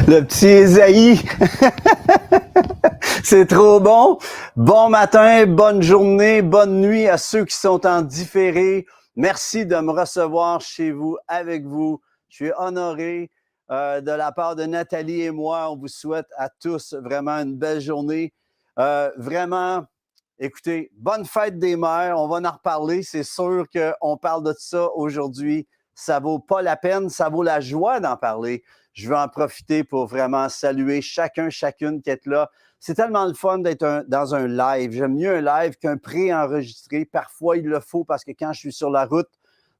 Le petit Ésaïe. C'est trop bon. Bon matin, bonne journée, bonne nuit à ceux qui sont en différé. Merci de me recevoir chez vous, avec vous. Je suis honoré de la part de Nathalie et moi. On vous souhaite à tous vraiment une belle journée. Vraiment, écoutez, bonne fête des mères. On va en reparler. C'est sûr qu'on parle de ça aujourd'hui. Ça vaut pas la peine, ça vaut la joie d'en parler. Je veux en profiter pour vraiment saluer chacune qui est là. C'est tellement le fun d'être dans un live. J'aime mieux un live qu'un pré-enregistré. Parfois, il le faut parce que quand je suis sur la route,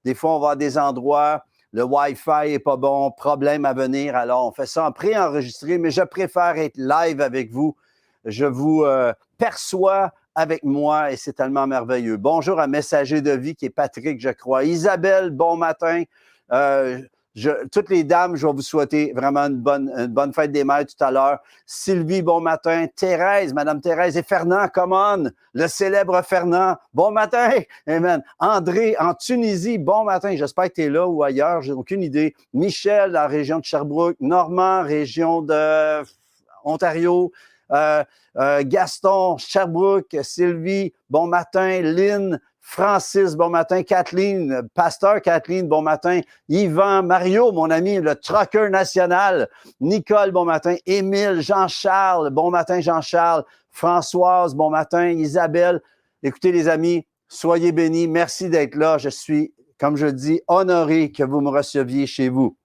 des fois, on va à des endroits, le Wi-Fi n'est pas bon, problème à venir. Alors, on fait ça en pré-enregistré, mais je préfère être live avec vous. Je vous perçois avec moi et c'est tellement merveilleux. Bonjour à Messager de vie qui est Patrick, je crois. Isabelle, bon matin. Toutes les dames, je vais vous souhaiter vraiment une bonne fête des mères tout à l'heure. Sylvie, bon matin. Thérèse, Madame Thérèse et Fernand, come on, le célèbre Fernand, bon matin. Amen. André, en Tunisie, bon matin. J'espère que tu es là ou ailleurs, j'ai aucune idée. Michel, dans la région de Sherbrooke. Normand, région de Ontario. Gaston, Sherbrooke, Sylvie, bon matin. Lynn, Francis, bon matin. Kathleen, Pasteur Kathleen, bon matin. Yvan, Mario, mon ami, le trucker national. Nicole, bon matin. Émile, Jean-Charles, bon matin, Jean-Charles. Françoise, bon matin. Isabelle, écoutez les amis, soyez bénis. Merci d'être là. Je suis, comme je dis, honoré que vous me receviez chez vous.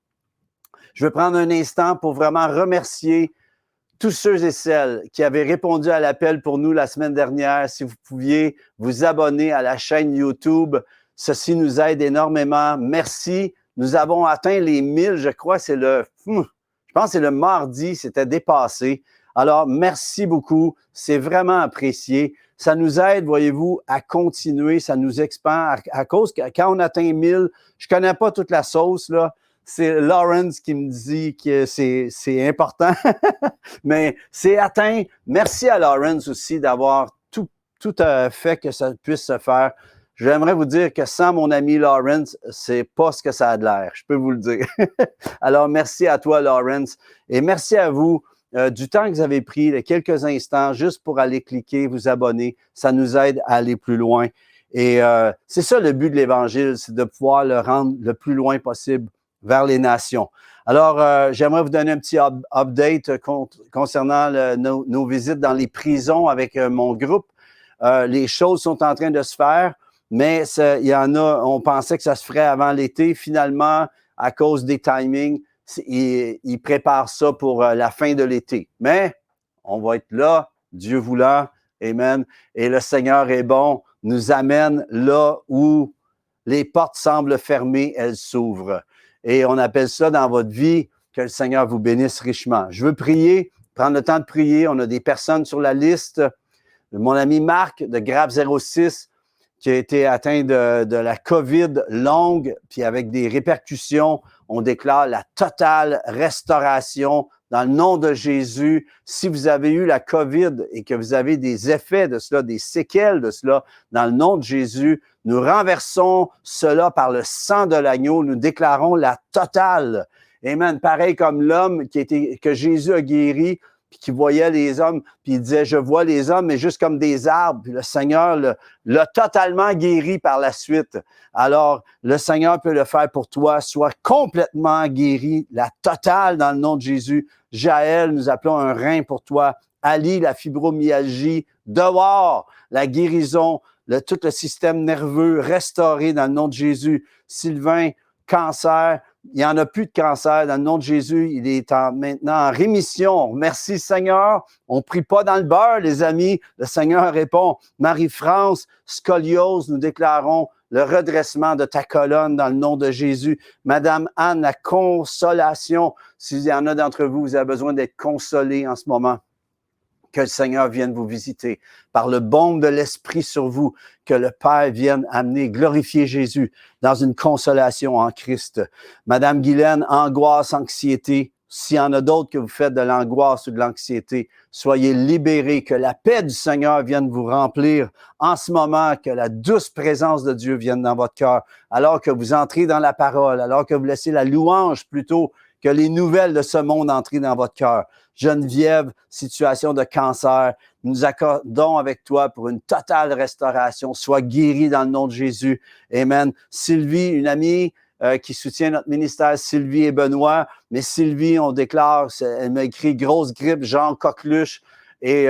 Je vais prendre un instant pour vraiment remercier tous ceux et celles qui avaient répondu à l'appel pour nous la semaine dernière. Si vous pouviez vous abonner à la chaîne YouTube, ceci nous aide énormément. Merci. Nous avons atteint les 1000, je crois, je pense que c'est le mardi, c'était dépassé. Alors, merci beaucoup. C'est vraiment apprécié. Ça nous aide, voyez-vous, à continuer. Ça nous expand à cause que quand on atteint 1000, je connais pas toute la sauce, là. C'est Lawrence qui me dit que c'est important, mais c'est atteint. Merci à Lawrence aussi d'avoir tout fait que ça puisse se faire. J'aimerais vous dire que sans mon ami Lawrence, c'est pas ce que ça a de l'air, je peux vous le dire. Alors, merci à toi, Lawrence, et merci à vous du temps que vous avez pris, les quelques instants, juste pour aller cliquer, vous abonner. Ça nous aide à aller plus loin. Et c'est ça le but de l'Évangile, c'est de pouvoir le rendre le plus loin possible vers les nations. Alors, j'aimerais vous donner un petit update concernant nos visites dans les prisons avec mon groupe. Les choses sont en train de se faire, mais il y en a, on pensait que ça se ferait avant l'été. Finalement, à cause des timings, ils préparent ça pour la fin de l'été. Mais on va être là, Dieu voulant, amen. Et le Seigneur est bon, nous amène là où les portes semblent fermées, elles s'ouvrent. Et on appelle ça dans votre vie que le Seigneur vous bénisse richement. Je veux prier, prendre le temps de prier. On a des personnes sur la liste. Mon ami Marc de Grappe 06 qui a été atteint de la COVID longue, puis avec des répercussions. On déclare la totale restauration dans le nom de Jésus. Si vous avez eu la COVID et que vous avez des effets de cela, des séquelles de cela, dans le nom de Jésus, nous renversons cela par le sang de l'agneau. Nous déclarons la totale. Amen. Pareil comme l'homme que Jésus a guéri, puis qui voyait les hommes, puis il disait, je vois les hommes, mais juste comme des arbres. Puis le Seigneur l'a totalement guéri par la suite. Alors, le Seigneur peut le faire pour toi. Sois complètement guéri, la totale dans le nom de Jésus. Jaël, nous appelons un rein pour toi. Ali, la fibromyalgie, dehors, la guérison, tout le système nerveux restauré dans le nom de Jésus. Sylvain, cancer, il n'y en a plus de cancer dans le nom de Jésus. Il est maintenant en rémission. Merci Seigneur. On ne prie pas dans le beurre, les amis. Le Seigneur répond. Marie-France, scoliose, nous déclarons le redressement de ta colonne dans le nom de Jésus. Madame Anne, la consolation. S'il y en a d'entre vous, vous avez besoin d'être consolés en ce moment, que le Seigneur vienne vous visiter. Par le baume de l'Esprit sur vous, que le Père vienne amener, glorifier Jésus dans une consolation en Christ. Madame Guylaine, angoisse, anxiété. S'il y en a d'autres que vous faites de l'angoisse ou de l'anxiété, soyez libérés, que la paix du Seigneur vienne vous remplir en ce moment, que la douce présence de Dieu vienne dans votre cœur, alors que vous entrez dans la parole, alors que vous laissez la louange plutôt que les nouvelles de ce monde entrent dans votre cœur. Geneviève, situation de cancer, nous accordons avec toi pour une totale restauration. Sois guérie dans le nom de Jésus. Amen. Sylvie, une amie qui soutient notre ministère, Sylvie et Benoît. Mais Sylvie, on déclare, elle m'a écrit grosse grippe, genre coqueluche. Et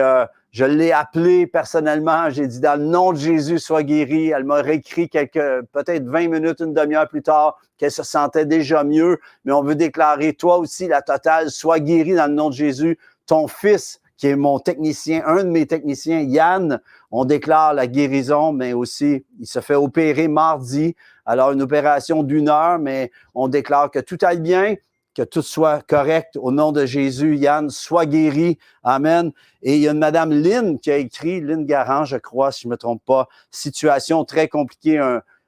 je l'ai appelée personnellement. J'ai dit, dans le nom de Jésus, sois guérie. Elle m'a réécrit peut-être 20 minutes, une demi-heure plus tard, qu'elle se sentait déjà mieux. Mais on veut déclarer, toi aussi, la totale, sois guérie dans le nom de Jésus. Ton fils, qui est mon technicien, un de mes techniciens, Yann, on déclare la guérison, mais aussi, il se fait opérer mardi. Alors, une opération d'1 heure, mais on déclare que tout aille bien, que tout soit correct. Au nom de Jésus, Yann, sois guéri. Amen. Et il y a une Madame Lynn qui a écrit, Lynn Garand, je crois, si je ne me trompe pas, situation très compliquée,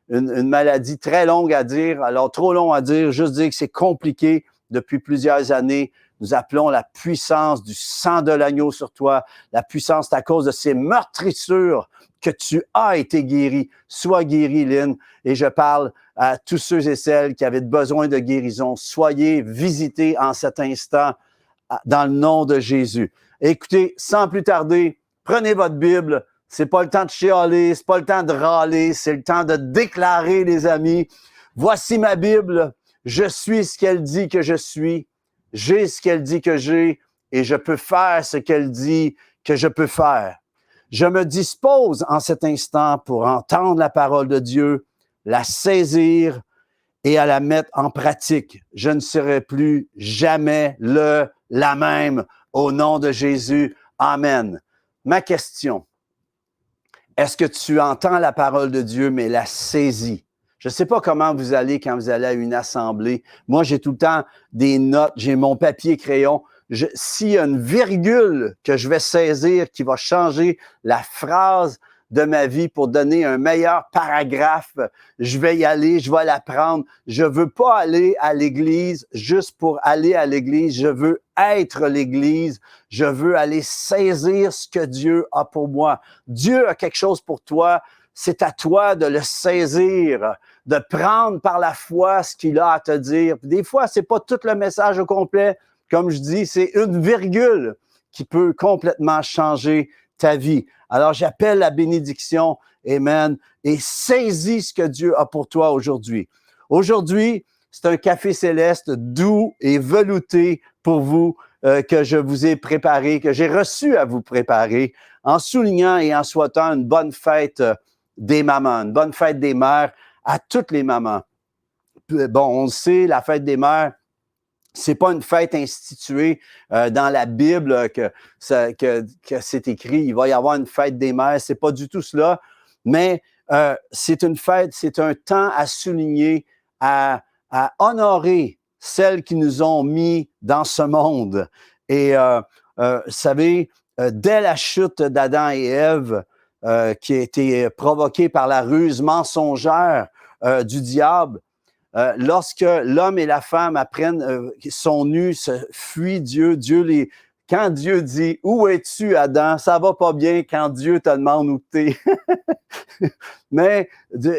une maladie très longue à dire. Alors, trop long à dire, juste dire que c'est compliqué depuis plusieurs années. Nous appelons la puissance du sang de l'agneau sur toi. La puissance, c'est à cause de ces meurtrissures que tu as été guéri. Sois guéri, Lynn. Et je parle à tous ceux et celles qui avaient besoin de guérison. Soyez visités en cet instant dans le nom de Jésus. Écoutez, sans plus tarder, prenez votre Bible. C'est pas le temps de chialer, c'est pas le temps de râler, c'est le temps de déclarer, les amis. Voici ma Bible. Je suis ce qu'elle dit que je suis. J'ai ce qu'elle dit que j'ai et je peux faire ce qu'elle dit que je peux faire. Je me dispose en cet instant pour entendre la parole de Dieu, la saisir et à la mettre en pratique. Je ne serai plus jamais la même au nom de Jésus. Amen. Ma question, est-ce que tu entends la parole de Dieu mais la saisis? Je ne sais pas comment vous allez quand vous allez à une assemblée. Moi, j'ai tout le temps des notes, j'ai mon papier crayon. S'il y a une virgule que je vais saisir qui va changer la phrase de ma vie pour donner un meilleur paragraphe, je vais y aller, je vais l'apprendre. Je veux pas aller à l'église juste pour aller à l'église. Je veux être l'église. Je veux aller saisir ce que Dieu a pour moi. Dieu a quelque chose pour toi. C'est à toi de le saisir, de prendre par la foi ce qu'il a à te dire. Des fois, c'est pas tout le message au complet. Comme je dis, c'est une virgule qui peut complètement changer ta vie. Alors, j'appelle la bénédiction, amen, et saisis ce que Dieu a pour toi aujourd'hui. Aujourd'hui, c'est un café céleste doux et velouté pour vous que je vous ai préparé, que j'ai reçu à vous préparer, en soulignant et en souhaitant une bonne fête des mamans, une bonne fête des mères à toutes les mamans. Bon, on le sait, la fête des mères, c'est pas une fête instituée dans la Bible que c'est écrit, il va y avoir une fête des mères, c'est pas du tout cela, mais c'est une fête, c'est un temps à souligner, à honorer celles qui nous ont mis dans ce monde. Et vous savez, dès la chute d'Adam et Ève, qui a été provoquée par la ruse mensongère du diable, lorsque l'homme et la femme apprennent sont nus, se fuient Dieu, quand Dieu dit « Où es-tu, Adam? » Ça va pas bien quand Dieu te demande où t'es. Mais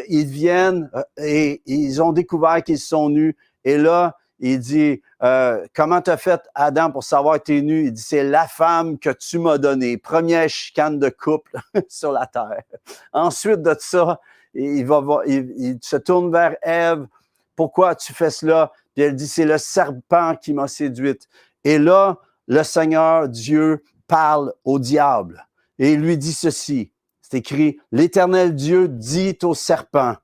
ils viennent et ils ont découvert qu'ils sont nus. Et là, il dit comment t'as fait, Adam, pour savoir que t'es nu? Il dit, c'est la femme que tu m'as donnée. Première chicane de couple sur la terre. Ensuite de ça, il se tourne vers Ève. Pourquoi tu fais cela? Puis elle dit, c'est le serpent qui m'a séduite. Et là, le Seigneur Dieu parle au diable et il lui dit ceci. C'est écrit, l'Éternel Dieu dit au serpent,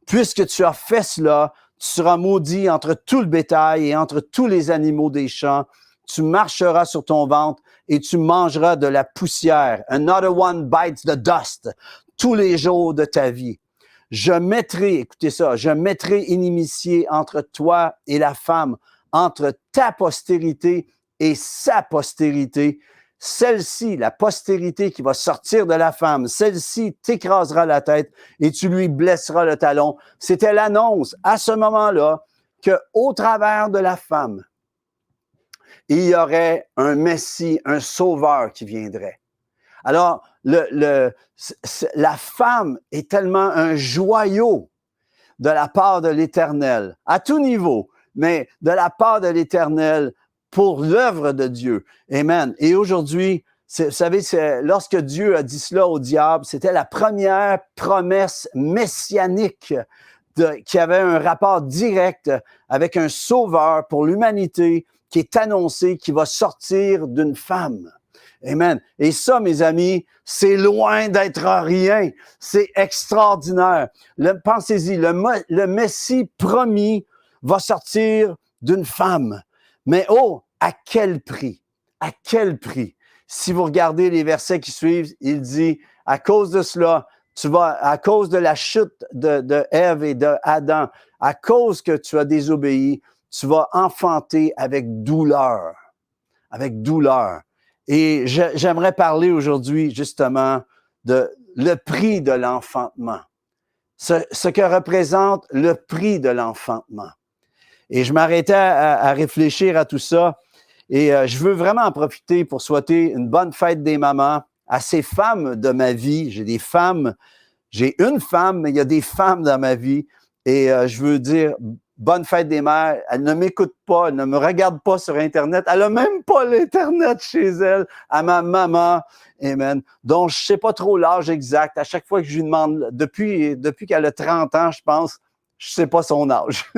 puisque tu as fait cela, tu seras maudit entre tout le bétail et entre tous les animaux des champs. Tu marcheras sur ton ventre et tu mangeras de la poussière. Another one bites the dust tous les jours de ta vie. Je mettrai, écoutez ça, je mettrai inimitié entre toi et la femme, entre ta postérité et sa postérité. Celle-ci, la postérité qui va sortir de la femme, celle-ci t'écrasera la tête et tu lui blesseras le talon. C'était l'annonce à ce moment-là qu'au travers de la femme, il y aurait un Messie, un sauveur qui viendrait. Alors, la femme est tellement un joyau de la part de l'Éternel, à tout niveau. mais de la part de l'Éternel pour l'œuvre de Dieu. Amen. Et aujourd'hui, vous savez, lorsque Dieu a dit cela au diable, c'était la première promesse messianique qui avait un rapport direct avec un sauveur pour l'humanité qui est annoncé, qui va sortir d'une femme. Amen. Et ça, mes amis, c'est loin d'être rien. C'est extraordinaire. Pensez-y, le Messie promis va sortir d'une femme. Mais oh, à quel prix? À quel prix? Si vous regardez les versets qui suivent, il dit, à cause de cela, à cause de la chute de Ève et de Adam, à cause que tu as désobéi, tu vas enfanter avec douleur. Avec douleur. Et j'aimerais parler aujourd'hui, justement, de le prix de l'enfantement. Ce que représente le prix de l'enfantement. Et je m'arrêtais à réfléchir à tout ça. Et je veux vraiment en profiter pour souhaiter une bonne fête des mamans à ces femmes de ma vie. J'ai une femme, mais il y a des femmes dans ma vie. Et je veux dire, bonne fête des mères. Elle ne m'écoute pas, elle ne me regarde pas sur Internet. Elle n'a même pas l'Internet chez elle. À ma maman, amen, dont je ne sais pas trop l'âge exact. À chaque fois que je lui demande, depuis qu'elle a 30 ans, je pense, je ne sais pas son âge.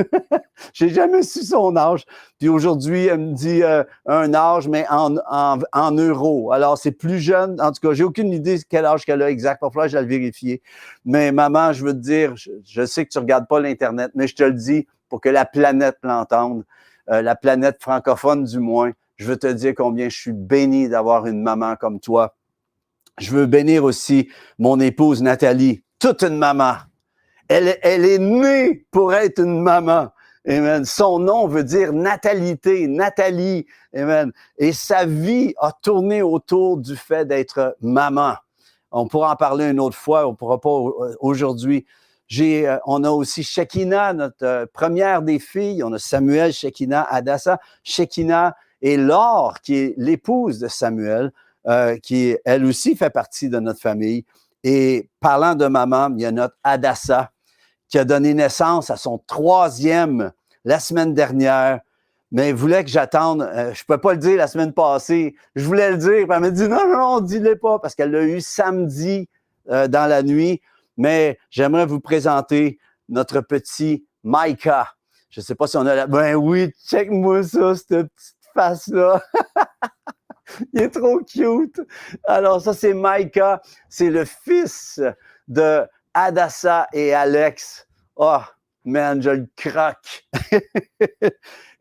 J'ai jamais su son âge. Puis aujourd'hui, elle me dit un âge, mais en euros. Alors, c'est plus jeune. En tout cas, j'ai aucune idée de quel âge qu'elle a exact. Il va falloir que je le vérifie. Mais maman, je veux te dire, je sais que tu ne regardes pas l'Internet, mais je te le dis pour que la planète l'entende, la planète francophone du moins. Je veux te dire combien je suis béni d'avoir une maman comme toi. Je veux bénir aussi mon épouse Nathalie, toute une maman. Elle est née pour être une maman. Amen. Son nom veut dire natalité, Nathalie. Amen. Et sa vie a tourné autour du fait d'être maman. On pourra en parler une autre fois, on ne pourra pas aujourd'hui. On a aussi Shekinah, notre première des filles. On a Samuel, Shekinah, Hadassah. Shekinah et Laure, qui est l'épouse de Samuel, qui, elle aussi, fait partie de notre famille. Et parlant de maman, il y a notre Hadassah, qui a donné naissance à son 3e la semaine dernière, mais elle voulait que j'attende. Je ne peux pas le dire la semaine passée. Je voulais le dire, puis elle m'a dit non, dis-le pas, parce qu'elle l'a eu samedi dans la nuit. Mais j'aimerais vous présenter notre petit Micah. Je ne sais pas si on a la... Ben oui, check-moi ça, cette petite face-là. Il est trop cute. Alors ça, c'est Micah. C'est le fils de Hadassah et Alex. Oh, man, je le croque.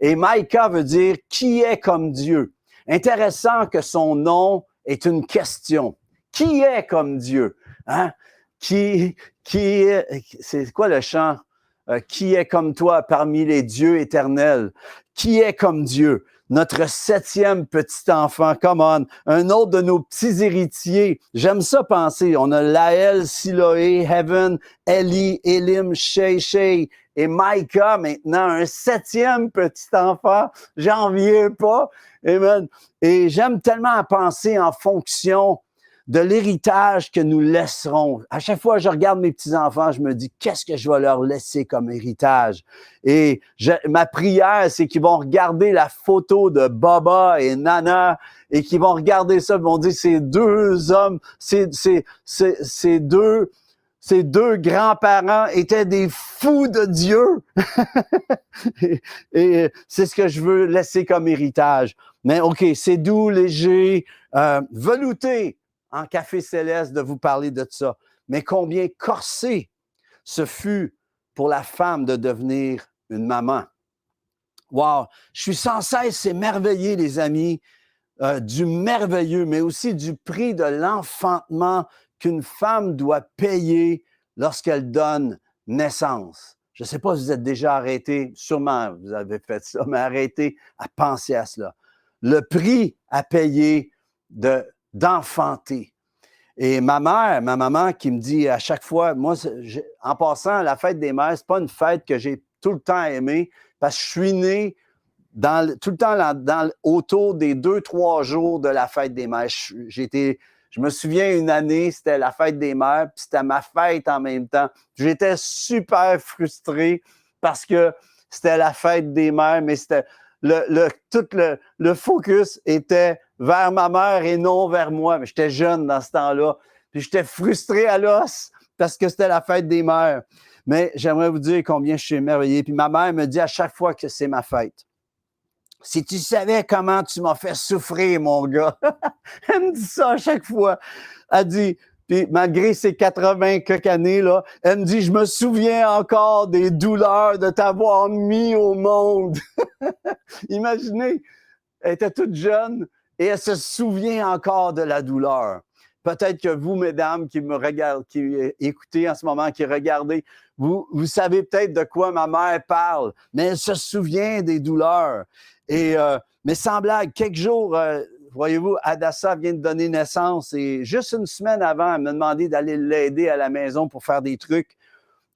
Et Micah veut dire « qui est comme Dieu ». Intéressant que son nom est une question. Qui est comme Dieu? Hein? C'est quoi le chant? Qui est comme toi parmi les dieux éternels? Qui est comme Dieu? Notre 7e petit enfant, come on, un autre de nos petits héritiers. J'aime ça penser. On a Laël, Siloé, Heaven, Eli, Elim, Shei, et Micah maintenant, un 7e petit enfant. J'en viens pas. Amen. Et j'aime tellement penser en fonction de l'héritage que nous laisserons. À chaque fois que je regarde mes petits-enfants, je me dis, qu'est-ce que je vais leur laisser comme héritage? Et ma prière, c'est qu'ils vont regarder la photo de Baba et Nana et qu'ils vont regarder ça, ils vont dire, ces deux hommes, ces deux grands-parents étaient des fous de Dieu. et c'est ce que je veux laisser comme héritage. Mais OK, c'est doux, léger, velouté, en café céleste de vous parler de ça. Mais combien corsé ce fut pour la femme de devenir une maman. Wow! Je suis sans cesse émerveillé, les amis, du merveilleux, mais aussi du prix de l'enfantement qu'une femme doit payer lorsqu'elle donne naissance. Je ne sais pas si vous êtes déjà arrêté, sûrement vous avez fait ça, mais arrêtez à penser à cela. Le prix à payer d'enfanter. Et ma maman qui me dit à chaque fois, moi, en passant, la fête des mères, c'est pas une fête que j'ai tout le temps aimée parce que je suis né tout le temps autour des 2-3 jours de la fête des mères. Je me souviens une année, c'était la fête des mères, puis c'était ma fête en même temps. J'étais super frustré parce que c'était la fête des mères, mais c'était tout le focus était vers ma mère et non vers moi. Mais j'étais jeune dans ce temps-là. Puis j'étais frustré à l'os parce que c'était la fête des mères. Mais j'aimerais vous dire combien je suis émerveillé. Puis ma mère me dit à chaque fois que c'est ma fête, si tu savais comment tu m'as fait souffrir, mon gars. Elle me dit ça à chaque fois. Elle dit, puis malgré ses 80 quelques années, là, elle me dit, je me souviens encore des douleurs de t'avoir mis au monde. Imaginez, elle était toute jeune et elle se souvient encore de la douleur. Peut-être que vous, mesdames, qui me regardez, qui écoutez en ce moment, qui regardez, vous savez peut-être de quoi ma mère parle, mais elle se souvient des douleurs. Et, mais sans blague, quelques jours, voyez-vous, Adassa vient de donner naissance et juste une semaine avant, elle m'a demandé d'aller l'aider à la maison pour faire des trucs.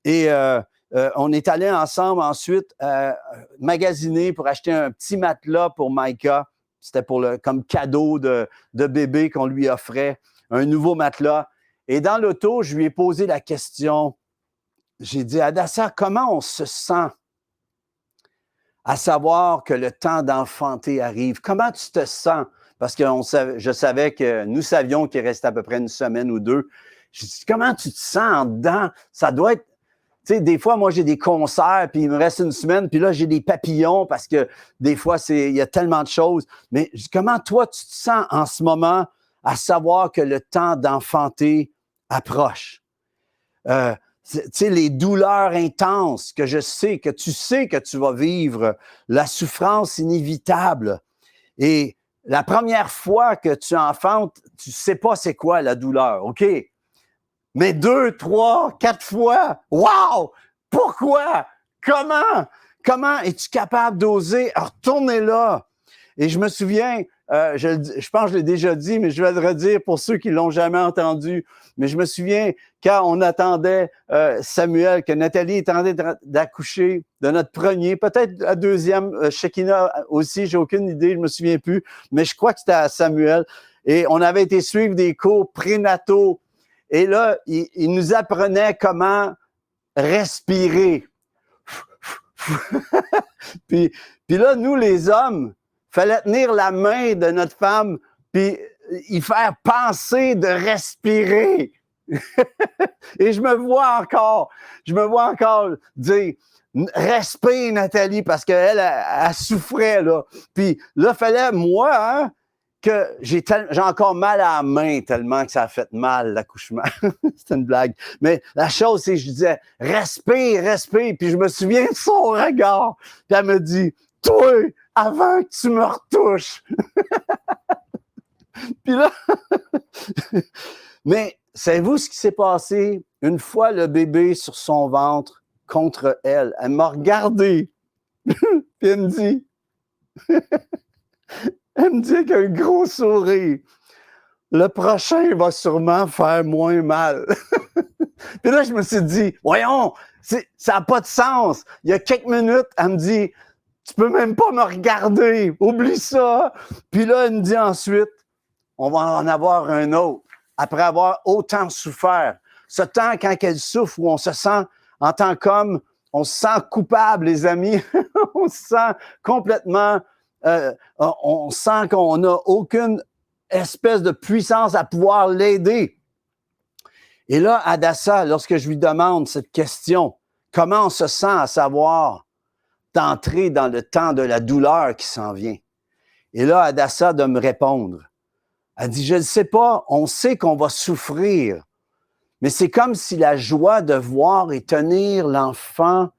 Et on est allés ensemble ensuite magasiner pour acheter un petit matelas pour Micah. C'était comme cadeau de bébé qu'on lui offrait, un nouveau matelas. Et dans l'auto, je lui ai posé la question. J'ai dit, Adassa, comment on se sent à savoir que le temps d'enfanter arrive? Comment tu te sens? Parce que je savais que nous savions qu'il restait à peu près une semaine ou deux. J'ai dit, comment tu te sens en dedans? Ça doit être... Tu sais, des fois, moi, j'ai des concerts, puis il me reste une semaine, puis là, j'ai des papillons parce que des fois, il y a tellement de choses. Mais comment toi, tu te sens en ce moment à savoir que le temps d'enfanter approche? Tu sais, les douleurs intenses que je sais, que tu vas vivre, la souffrance inévitable. Et la première fois que tu enfantes, tu sais pas c'est quoi la douleur, OK? Mais 2, 3, 4 fois, wow! Pourquoi? Comment es-tu capable d'oser retourner là? Et je me souviens, je pense que je l'ai déjà dit, mais je vais le redire pour ceux qui l'ont jamais entendu. Mais je me souviens quand on attendait Samuel, que Nathalie était en train d'accoucher de notre premier, peut-être la deuxième, Shekinah aussi, j'ai aucune idée, je me souviens plus, mais je crois que c'était à Samuel. Et on avait été suivre des cours prénataux. Et là, il nous apprenait comment respirer. puis là, nous, les hommes, fallait tenir la main de notre femme puis y faire penser de respirer. Et je me vois encore dire respire, Nathalie, parce qu'elle elle souffrait, là. Puis là, fallait, moi, hein, que j'ai encore mal à la main tellement que ça a fait mal, l'accouchement. C'est une blague. Mais la chose, c'est que je disais, respire. Puis je me souviens de son regard. Puis elle me dit, toi, avant que tu me retouches. Puis là, mais savez-vous ce qui s'est passé? Une fois le bébé sur son ventre contre elle, elle m'a regardé. Puis elle me dit, avec un gros sourire, le prochain va sûrement faire moins mal. Puis là, je me suis dit, voyons, ça n'a pas de sens. Il y a quelques minutes, elle me dit, tu peux même pas me regarder, oublie ça. Puis là, elle me dit ensuite, on va en avoir un autre, après avoir autant souffert. Ce temps, quand elle souffre, où on se sent, en tant qu'homme, on se sent coupable, les amis. On se sent complètement... on sent qu'on n'a aucune espèce de puissance à pouvoir l'aider. Et là, Adassa, lorsque je lui demande cette question, comment on se sent à savoir d'entrer dans le temps de la douleur qui s'en vient? Et là, Adassa de me répondre. Elle dit, je ne sais pas, on sait qu'on va souffrir, mais c'est comme si la joie de voir et tenir l'enfant,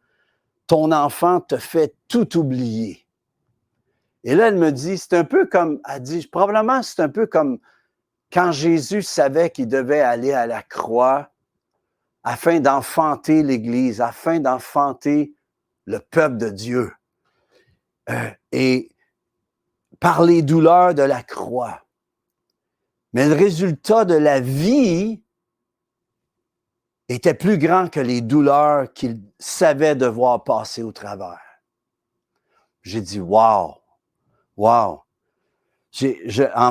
ton enfant te fait tout oublier. Et là, elle me dit, c'est un peu comme, elle dit, probablement c'est un peu comme quand Jésus savait qu'il devait aller à la croix afin d'enfanter l'Église, afin d'enfanter le peuple de Dieu. Et par les douleurs de la croix. Mais le résultat de la vie était plus grand que les douleurs qu'il savait devoir passer au travers. J'ai dit, wow! En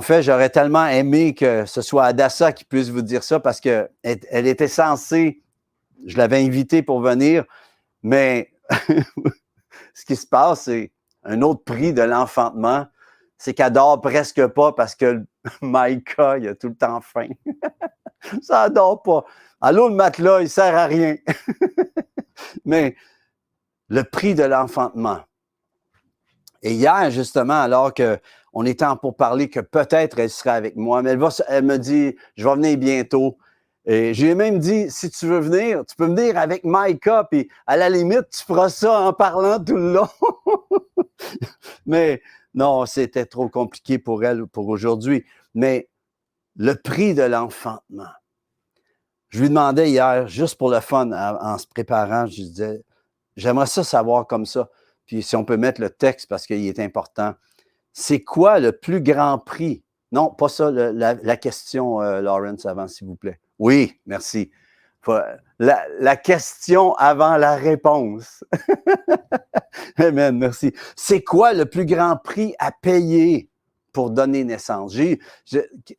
fait, j'aurais tellement aimé que ce soit Adassa qui puisse vous dire ça parce qu'elle était censée, je l'avais invitée pour venir, mais ce qui se passe, c'est un autre prix de l'enfantement, c'est qu'elle dort presque pas parce que Micah, il a tout le temps faim. Ça dort pas. Allô, le matelas, il sert à rien. Mais le prix de l'enfantement. Et hier, justement, alors qu'on était en pourparlers que peut-être elle serait avec moi, mais elle me dit, je vais venir bientôt. Et j'ai même dit, si tu veux venir, tu peux venir avec Micah, puis à la limite, tu feras ça en parlant tout le long. Mais non, c'était trop compliqué pour elle pour aujourd'hui. Mais le prix de l'enfantement. Je lui demandais hier, juste pour le fun, en se préparant, je lui disais, j'aimerais ça savoir comme ça. Puis si on peut mettre le texte parce qu'il est important. C'est quoi le plus grand prix? Non, pas ça, la question, Lawrence, avant, s'il vous plaît. Oui, merci. La question avant la réponse. Amen, merci. C'est quoi le plus grand prix à payer pour donner naissance?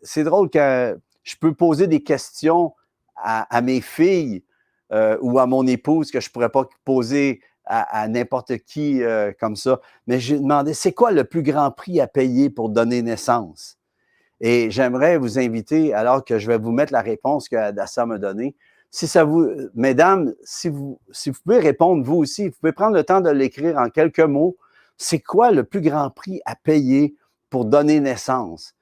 C'est drôle que je peux poser des questions à mes filles ou à mon épouse que je ne pourrais pas poser à n'importe qui comme ça. Mais j'ai demandé, c'est quoi le plus grand prix à payer pour donner naissance? Et j'aimerais vous inviter, alors que je vais vous mettre la réponse que Adassa m'a donnée, si ça vous, mesdames, si vous pouvez répondre vous aussi, vous pouvez prendre le temps de l'écrire en quelques mots. C'est quoi le plus grand prix à payer pour donner naissance?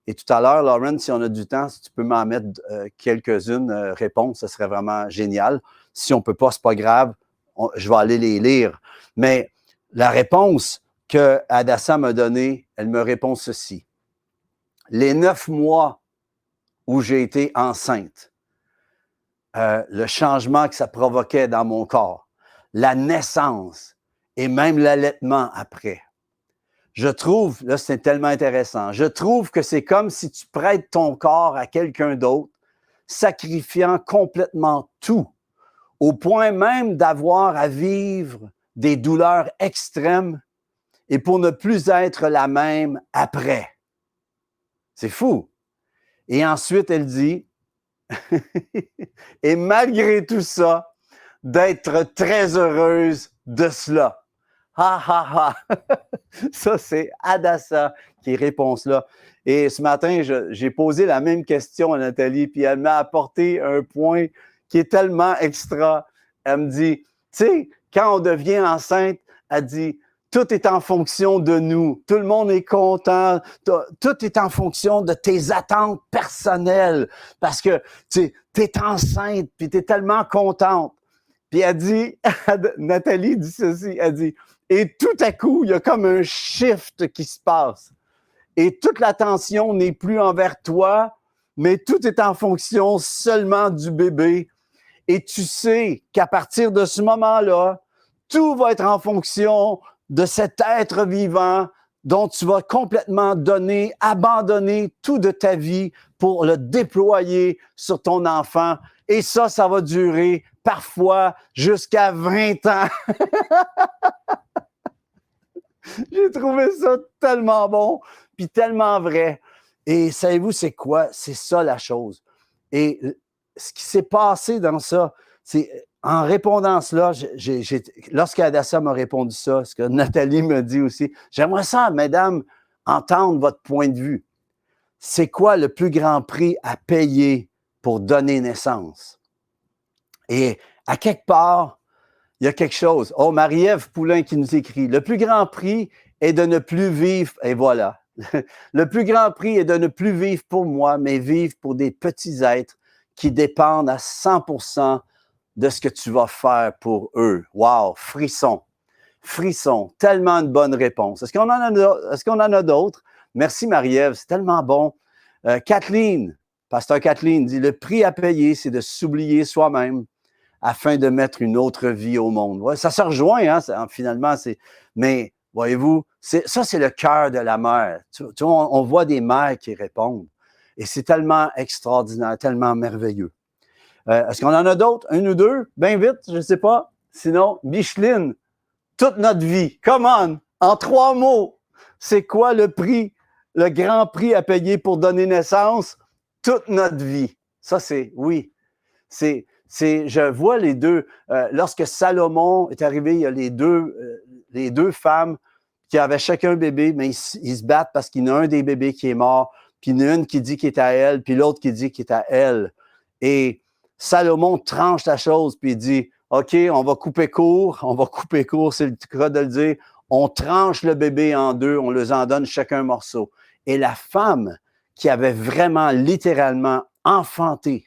Et tout à l'heure, Lauren, si on a du temps, si tu peux m'en mettre quelques-unes réponses, ce serait vraiment génial. Si on ne peut pas, ce n'est pas grave, je vais aller les lire. Mais la réponse que Adassa m'a donnée, elle me répond ceci. Les 9 mois où j'ai été enceinte, le changement que ça provoquait dans mon corps, la naissance et même l'allaitement après. Je trouve, là c'est tellement intéressant, je trouve que c'est comme si tu prêtes ton corps à quelqu'un d'autre, sacrifiant complètement tout, au point même d'avoir à vivre des douleurs extrêmes et pour ne plus être la même après. C'est fou. Et ensuite, elle dit, et malgré tout ça, d'être très heureuse de cela. Ha, ha, ha. Ça, c'est Adassa qui répond cela. Et ce matin, j'ai posé la même question à Nathalie, puis elle m'a apporté un point qui est tellement extra. Elle me dit, tu sais, quand on devient enceinte, elle dit, tout est en fonction de nous. Tout le monde est content. Tout est en fonction de tes attentes personnelles. Parce que tu es enceinte, puis tu es tellement contente. Puis elle dit, Nathalie dit ceci, elle dit, et tout à coup, il y a comme un shift qui se passe. Et toute l'attention n'est plus envers toi, mais tout est en fonction seulement du bébé. Et tu sais qu'à partir de ce moment-là, tout va être en fonction de cet être vivant dont tu vas complètement donner, abandonner tout de ta vie pour le déployer sur ton enfant. Et ça va durer parfois jusqu'à 20 ans. J'ai trouvé ça tellement bon, puis tellement vrai. Et savez-vous, c'est quoi? C'est ça la chose. Et ce qui s'est passé dans ça, c'est en répondant cela, lorsqu'Adassa m'a répondu ça, ce que Nathalie me dit aussi, j'aimerais ça, mesdames, entendre votre point de vue. C'est quoi le plus grand prix à payer pour donner naissance? Et à quelque part, il y a quelque chose. Oh, Marie-Ève Poulain qui nous écrit, le plus grand prix est de ne plus vivre, et voilà, le plus grand prix est de ne plus vivre pour moi, mais vivre pour des petits êtres qui dépendent à 100% de ce que tu vas faire pour eux. Wow, frisson, frisson, tellement une bonne réponse. Est-ce qu'on en a d'autres? Merci Marie-Ève, c'est tellement bon. Kathleen, pasteur Kathleen dit, le prix à payer, c'est de s'oublier soi-même afin de mettre une autre vie au monde. Ouais, ça se rejoint, hein, finalement. Mais voyez-vous, ça, c'est le cœur de la mère. On voit des mères qui répondent. Et c'est tellement extraordinaire, tellement merveilleux. Est-ce qu'on en a d'autres? Un ou deux? Bien vite, je ne sais pas. Sinon, Micheline, toute notre vie. Come on! En 3 mots, c'est quoi le prix, le grand prix à payer pour donner naissance? Toute notre vie. Ça, c'est, oui. Je vois les deux. Lorsque Salomon est arrivé, il y a les deux femmes qui avaient chacun un bébé, mais ils se battent parce qu'il y en a un des bébés qui est mort, puis il y en a une qui dit qu'il est à elle, puis l'autre qui dit qu'il est à elle. Et Salomon tranche la chose, puis il dit, OK, on va couper court, c'est le cas de le dire, on tranche le bébé en deux, on les en donne chacun un morceau. Et la femme qui avait vraiment, littéralement enfanté,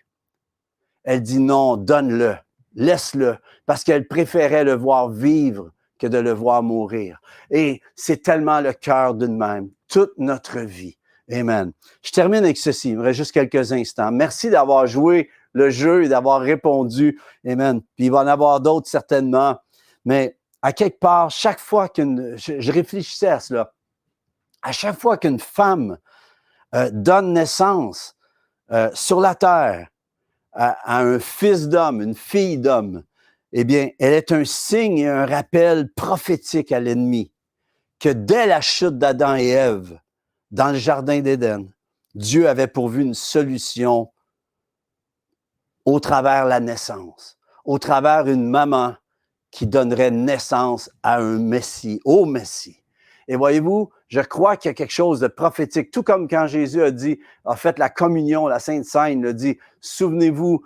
elle dit non, donne-le, laisse-le, parce qu'elle préférait le voir vivre que de le voir mourir. Et c'est tellement le cœur d'une même, toute notre vie. Amen. Je termine avec ceci, il me reste juste quelques instants. Merci d'avoir joué le jeu et d'avoir répondu. Amen. Puis il va en avoir d'autres certainement. Mais à quelque part, chaque fois je réfléchissais à cela, à chaque fois qu'une femme donne naissance sur la terre à un fils d'homme, une fille d'homme, eh bien, elle est un signe et un rappel prophétique à l'ennemi que dès la chute d'Adam et Ève, dans le jardin d'Éden, Dieu avait pourvu une solution au travers la naissance, au travers une maman qui donnerait naissance à un Messie, au Messie. Et voyez-vous, je crois qu'il y a quelque chose de prophétique, tout comme quand Jésus a fait la communion, la Sainte Seine, il a dit, souvenez-vous,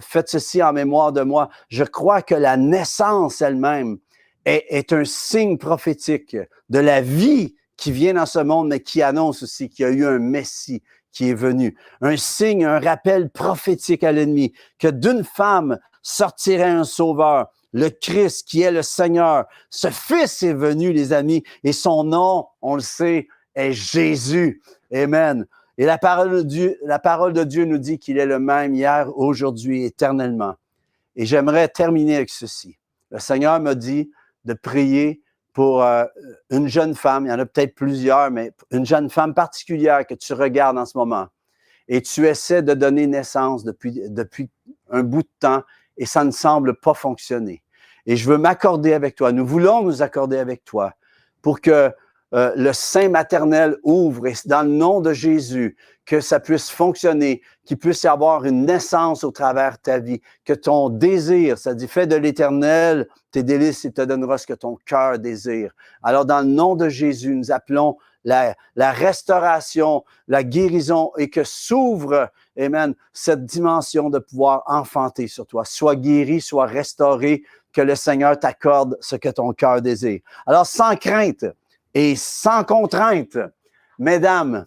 faites ceci en mémoire de moi. Je crois que la naissance elle-même est un signe prophétique de la vie qui vient dans ce monde, mais qui annonce aussi qu'il y a eu un Messie qui est venu. Un signe, un rappel prophétique à l'ennemi, que d'une femme sortirait un sauveur, le Christ qui est le Seigneur. Ce Fils est venu, les amis, et son nom, on le sait, est Jésus. Amen. Et la parole de Dieu nous dit qu'il est le même hier, aujourd'hui, éternellement. Et j'aimerais terminer avec ceci. Le Seigneur m'a dit de prier pour une jeune femme, il y en a peut-être plusieurs, mais une jeune femme particulière que tu regardes en ce moment. Et tu essaies de donner naissance depuis un bout de temps et ça ne semble pas fonctionner. Et je veux m'accorder avec toi, nous voulons nous accorder avec toi pour que le sein maternel ouvre et dans le nom de Jésus, que ça puisse fonctionner, qu'il puisse y avoir une naissance au travers de ta vie, que ton désir, ça dit, fais de l'Éternel tes délices, il te donnera ce que ton cœur désire. Alors, dans le nom de Jésus, nous appelons la restauration, la guérison et que s'ouvre, amen, cette dimension de pouvoir enfanter sur toi. Sois guéri, sois restauré, que le Seigneur t'accorde ce que ton cœur désire. Alors, sans crainte et sans contrainte, mesdames,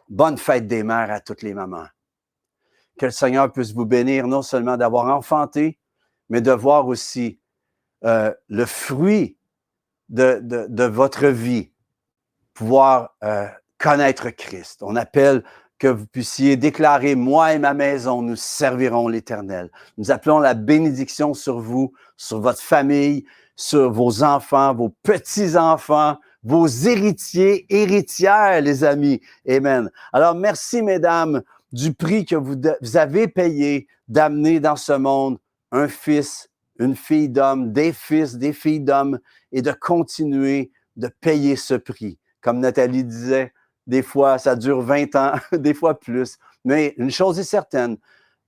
bonne fête des mères à toutes les mamans. Que le Seigneur puisse vous bénir non seulement d'avoir enfanté, mais de voir aussi le fruit de votre vie, pouvoir connaître Christ. On appelle que vous puissiez déclarer, moi et ma maison, nous servirons l'Éternel. Nous appelons la bénédiction sur vous, sur votre famille, sur vos enfants, vos petits-enfants, vos héritiers, héritières, les amis. Amen. Alors, merci, mesdames, du prix que vous avez payé d'amener dans ce monde un fils, une fille d'homme, des fils, des filles d'hommes, et de continuer de payer ce prix. Comme Nathalie disait, des fois, ça dure 20 ans, des fois plus. Mais une chose est certaine,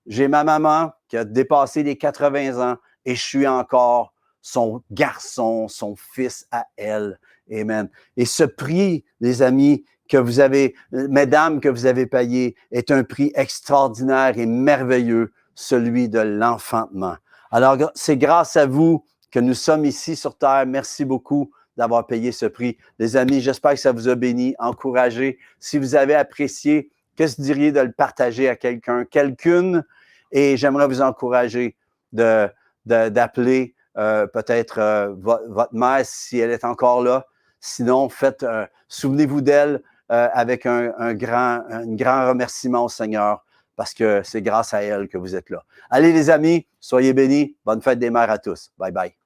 j'ai ma maman qui a dépassé les 80 ans et je suis encore son garçon, son fils à elle. Amen. Et ce prix, les amis, que vous avez, mesdames, que vous avez payé, est un prix extraordinaire et merveilleux, celui de l'enfantement. Alors, c'est grâce à vous que nous sommes ici sur Terre. Merci beaucoup d'avoir payé ce prix. Les amis, j'espère que ça vous a béni, encouragé. Si vous avez apprécié, qu'est-ce que vous diriez de le partager à quelqu'un, quelqu'une? Et j'aimerais vous encourager d'appeler peut-être votre mère si elle est encore là. Sinon, souvenez-vous d'elle avec un grand remerciement au Seigneur parce que c'est grâce à elle que vous êtes là. Allez les amis, soyez bénis. Bonne fête des mères à tous. Bye bye.